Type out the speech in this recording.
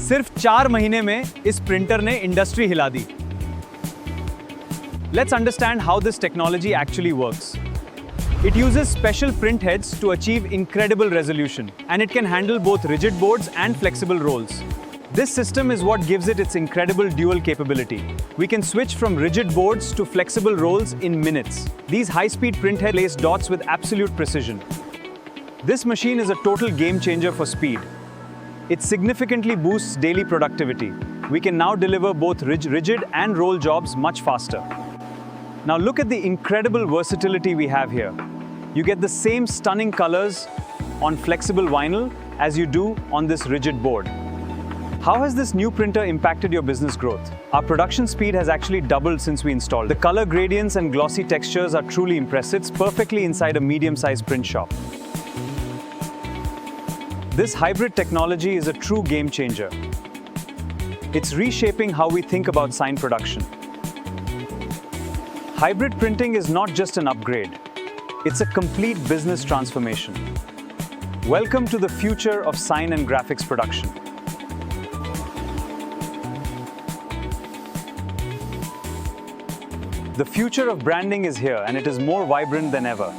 सिर्फ 4 महीने में इस प्रिंटर ने इंडस्ट्री हिला दी। Let's understand how this technology actually works. It uses special print heads to achieve incredible resolution, and it can handle both rigid boards and flexible rolls. This system is what gives it its incredible dual capability. We can switch from rigid boards to flexible rolls in minutes. These high-speed print heads place dots with absolute precision. This machine is a total game changer for speed. It significantly boosts daily productivity. We can now deliver both rigid and roll jobs much faster. Now look at the incredible versatility we have here. You get the same stunning colors on flexible vinyl as you do on this rigid board. How has this new printer impacted your business growth? Our production speed has actually doubled since we installed. The color gradients and glossy textures are truly impressive. It's perfectly inside a medium-sized print shop. This hybrid technology is a true game changer. It's reshaping how we think about sign production. Hybrid printing is not just an upgrade. It's a complete business transformation. Welcome to the future of sign and graphics production. The future of branding is here, and it is more vibrant than ever.